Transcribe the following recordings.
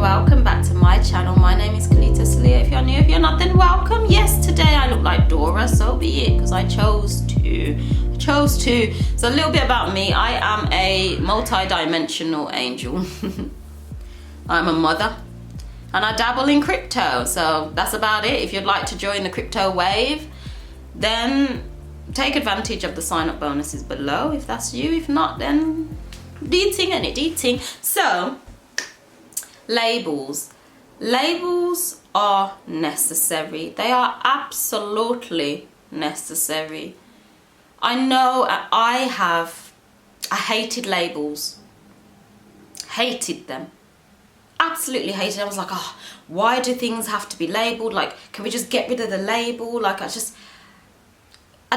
welcome back to my channel. My name is Kalita Salia. If you're new, if you're not, then welcome. Yes, today I look like Dora, so be it, because I chose to. So a little bit about me. I am a multi-dimensional angel. I'm a mother and I dabble in crypto, so that's about it. If you'd like to join the crypto wave, then take advantage of the sign-up bonuses below if that's you. If not, then dating. So labels are necessary. They are absolutely necessary. I know I hated labels, hated them, absolutely hated them. I was like, oh, why do things have to be labeled? Like, can we just get rid of the label? Like, I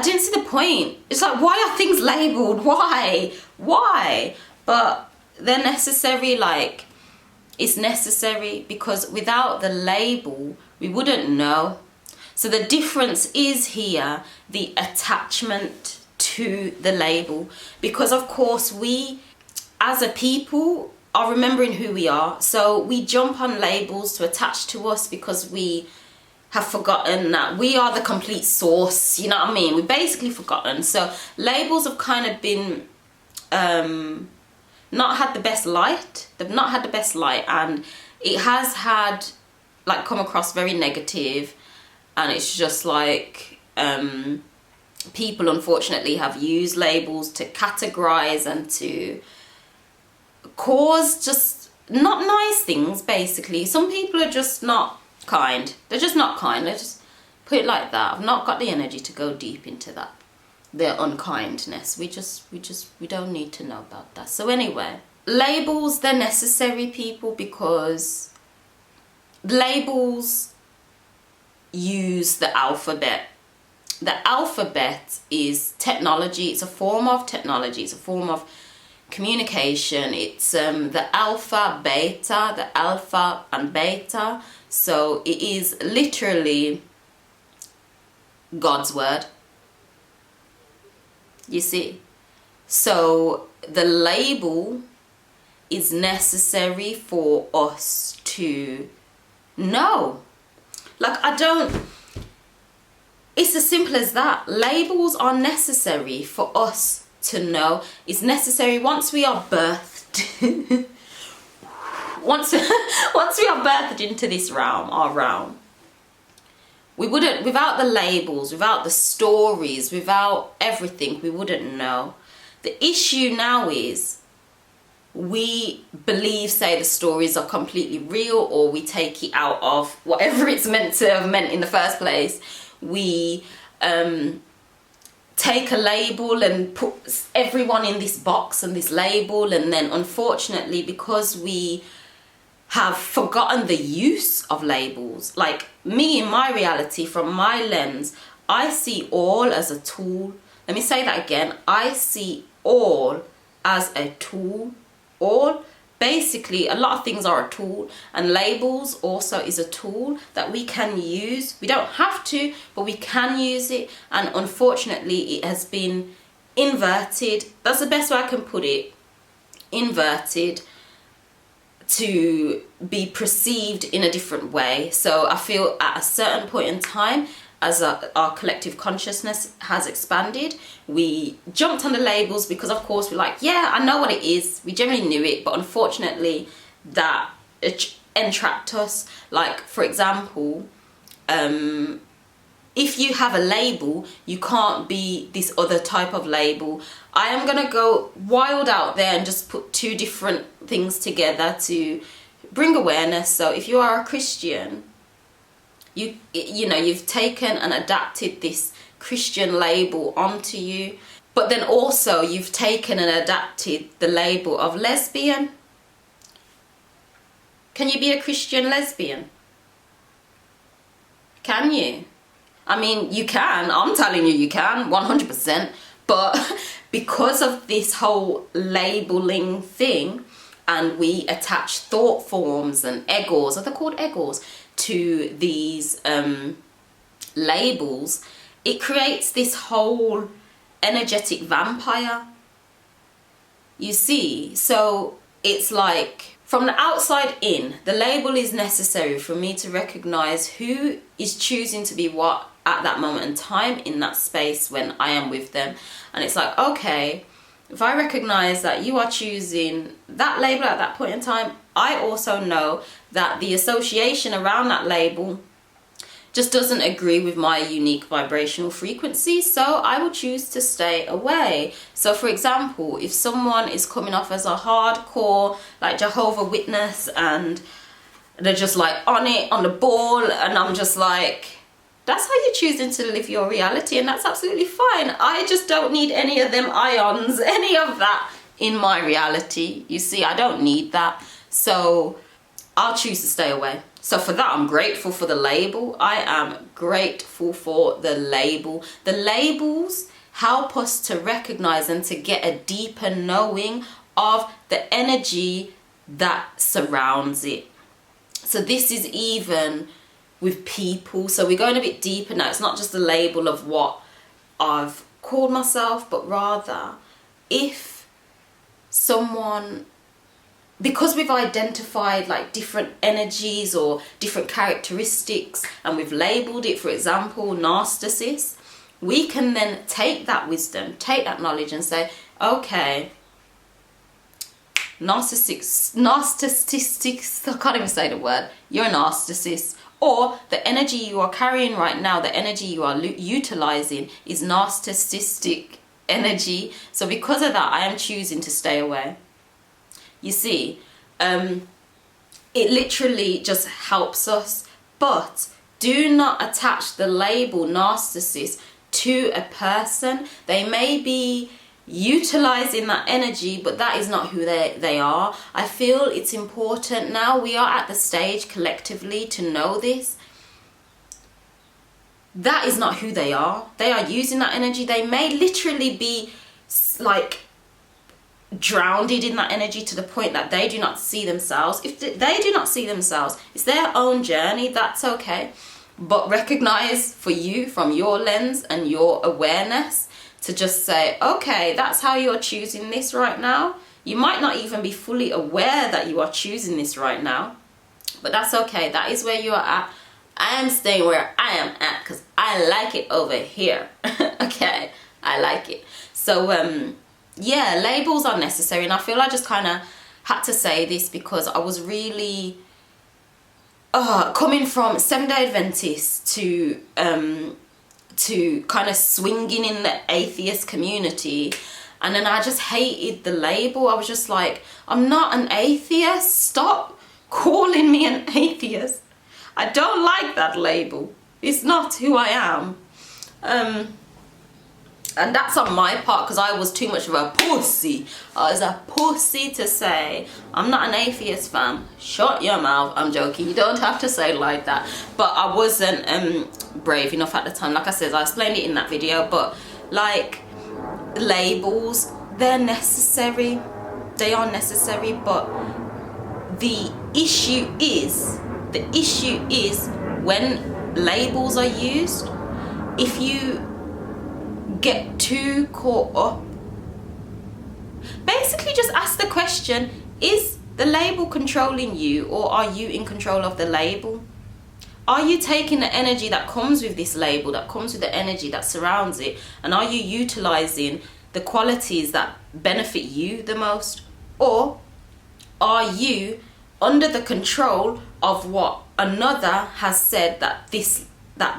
didn't see the point. It's like, why are things labeled? Why? But they're necessary. Like, it's necessary because without the label, we wouldn't know. So the difference is here, the attachment to the label. Because of course we, as a people, are remembering who we are. So we jump on labels to attach to us because we have forgotten that we are the complete source. You know what I mean? We've basically forgotten. So labels have kind of been not had the best light. They've not had the best light, and it has had like come across very negative. And it's just like people unfortunately have used labels to categorize and to cause just not nice things. Basically, some people are just not kind. They're just not kind. Let's just put it like that. I've not got the energy to go deep into that, their unkindness. We don't need to know about that. So anyway, labels, they're necessary, people, because labels use the alphabet. The alphabet is technology. It's a form of technology. It's a form of communication. It's the alpha, beta, the alpha and beta. So it is literally God's word. You see? So the label is necessary for us to know. Like, it's as simple as that. Labels are necessary for us to know. It's necessary once we are birthed. once we are birthed into this realm, our realm. We wouldn't, without the labels, without the stories, without everything, we wouldn't know. The issue now is we believe, say, the stories are completely real, or we take it out of whatever it's meant to have meant in the first place. We take a label and put everyone in this box and this label, and then unfortunately, because we have forgotten the use of labels, like me in my reality, from my lens, I see all as a tool. Let me say that again. I see all as a tool. All, basically, a lot of things are a tool, and labels also is a tool that we can use. We don't have to, but we can use it, and unfortunately it has been inverted. That's the best way I can put it. Inverted to be perceived in a different way. So I feel at a certain point in time, as our collective consciousness has expanded, we jumped on the labels because, of course, we're like, yeah, I know what it is. We generally knew it, but unfortunately that entrapped us. Like, for example, if you have a label, you can't be this other type of label. I am going to go wild out there and just put two different things together to bring awareness. So if you are a Christian, you know, you've taken and adapted this Christian label onto you, but then also you've taken and adapted the label of lesbian. Can you be a Christian lesbian? Can you? I mean, you can. I'm telling you, you can, 100%. But because of this whole labeling thing, and we attach thought forms and egos, are they called egos, to these labels, it creates this whole energetic vampire. You see? So it's like From the outside in, the label is necessary for me to recognize who is choosing to be what at that moment in time in that space when I am with them. And it's like, okay, if I recognize that you are choosing that label at that point in time, I also know that the association around that label just doesn't agree with my unique vibrational frequency, so I will choose to stay away. So for example, if someone is coming off as a hardcore like Jehovah Witness and they're just like on it, on the ball, and I'm just like, that's how you're choosing to live your reality, and that's absolutely fine. I just don't need any of them ions, any of that in my reality. You see, I don't need that, so I'll choose to stay away. So for that, I'm grateful for the label. I am grateful for the label. The labels help us to recognize and to get a deeper knowing of the energy that surrounds it. So this is even with people. So we're going a bit deeper now. It's not just the label of what I've called myself, but rather if someone, because we've identified like different energies or different characteristics and we've labeled it, for example, narcissist, we can then take that wisdom, take that knowledge and say, okay, narcissist, I can't even say the word, you're a narcissist. Or the energy you are carrying right now, the energy you are utilizing is narcissistic energy. So because of that, I am choosing to stay away. You see, it literally just helps us. But do not attach the label narcissist to a person. They may be utilizing that energy, but that is not who they are. I feel it's important now. We are at the stage collectively to know this. That is not who they are. They are using that energy. They may literally be like drowned in that energy to the point that they do not see themselves. If they do not see themselves, it's their own journey, that's okay. But recognize for you, from your lens and your awareness, to just say, okay, that's how you're choosing this right now. You might not even be fully aware that you are choosing this right now, but that's okay. That is where you are at. I am staying where I am at because I like it over here. Okay, I like it. So yeah, labels are necessary, and I feel I just kind of had to say this because I was really coming from Seventh-day Adventist to kind of swinging in the atheist community, and then I just hated the label. I was just like, I'm not an atheist. Stop calling me an atheist. I don't like that label. It's not who I am. And that's on my part because I was too much of a pussy. I was a pussy to say, I'm not an atheist, fam. Shut your mouth. I'm joking. You don't have to say it like that. But I wasn't brave enough at the time. Like I said, I explained it in that video. But like labels, they're necessary. They are necessary. But the issue is when labels are used, if you get too caught up, basically just ask the question, is the label controlling you, or are you in control of the label? Are you taking the energy that comes with this label, that comes with the energy that surrounds it, and are you utilizing the qualities that benefit you the most? Or are you under the control of what another has said that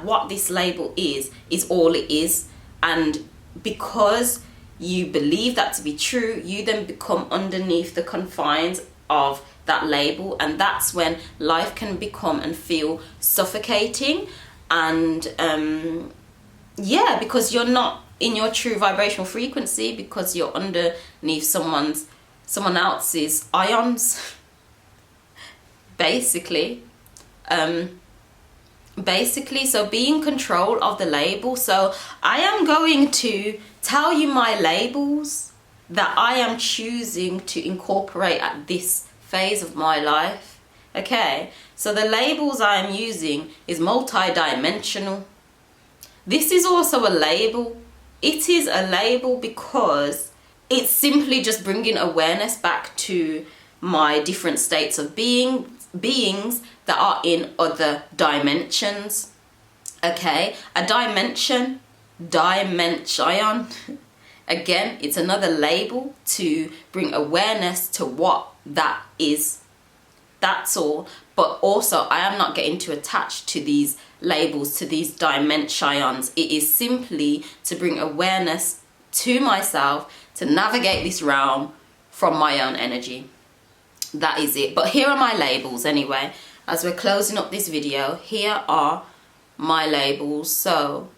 what this label is all it is? And because you believe that to be true, you then become underneath the confines of that label, and that's when life can become and feel suffocating. And yeah, because you're not in your true vibrational frequency, because you're underneath someone else's ions, basically. So be in control of the label. So I am going to tell you my labels that I am choosing to incorporate at this phase of my life. Okay, so the labels I am using is multi-dimensional. This is also a label. It is a label because it's simply just bringing awareness back to my different states of beings that are in other dimensions. Okay, a dimension, again, it's another label to bring awareness to what that is. That's all. But also, I am not getting too attached to these labels, to these dimensions. It is simply to bring awareness to myself, to navigate this realm from my own energy. That is it. But here are my labels anyway. As we're closing up this video, here are my labels. So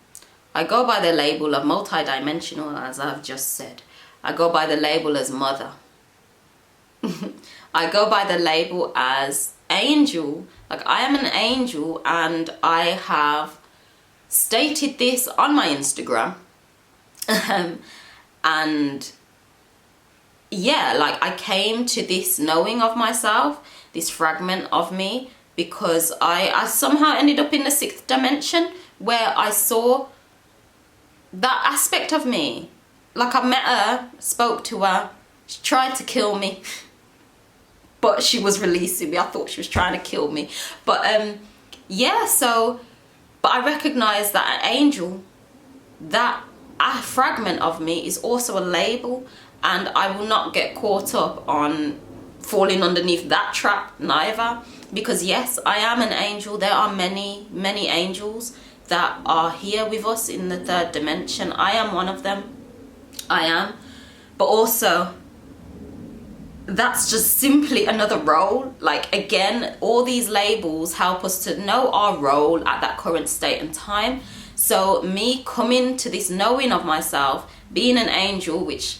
I go by the label of multidimensional, as I've just said. I go by the label as mother. I go by the label as angel. Like, I am an angel, and I have stated this on my Instagram. And yeah, like, I came to this knowing of myself, this fragment of me, because I somehow ended up in the 6th dimension, where I saw that aspect of me. Like, I met her, spoke to her, she tried to kill me, but she was releasing me. I thought she was trying to kill me. But yeah, so, but I recognize that an angel, that a fragment of me, is also a label, and I will not get caught up on falling underneath that trap neither. Because yes, I am an angel. There are many, many angels that are here with us in the 3rd dimension. I am one of them. I am. But also, that's just simply another role. Like, again, all these labels help us to know our role at that current state and time. So me coming to this knowing of myself, being an angel, which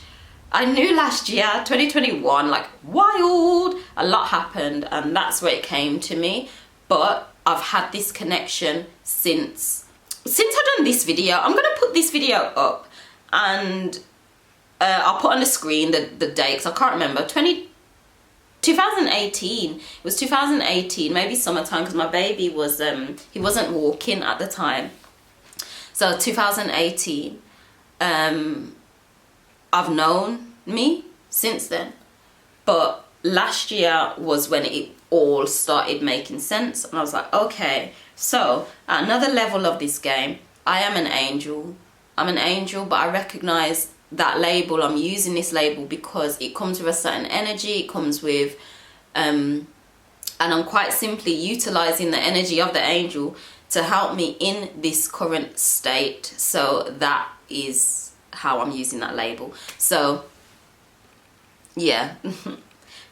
I knew last year, 2021, like, wild, a lot happened, and that's where it came to me. But I've had this connection since I've done this video. I'm gonna put this video up, and I'll put on the screen the date, because I can't remember. 2018. It was 2018, maybe summertime, because my baby was he wasn't walking at the time. So 2018. I've known me since then, but last year was when it all started making sense, and I was like, okay, so at another level of this game, I am an angel. I'm an angel, but I recognize that label. I'm using this label because it comes with a certain energy. It comes with and I'm quite simply utilizing the energy of the angel to help me in this current state. So that is how I'm using that label. So yeah.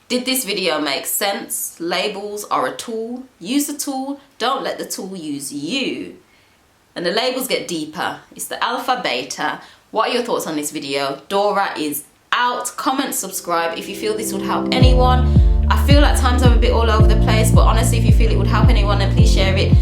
Did this video make sense? Labels are a tool. Use the tool. Don't let the tool use you. And the labels get deeper. It's the alpha, beta. What are your thoughts on this video? Dora is out. Comment, subscribe if you feel this would help anyone. I feel at times I'm a bit all over the place, but honestly, if you feel it would help anyone, then please share it.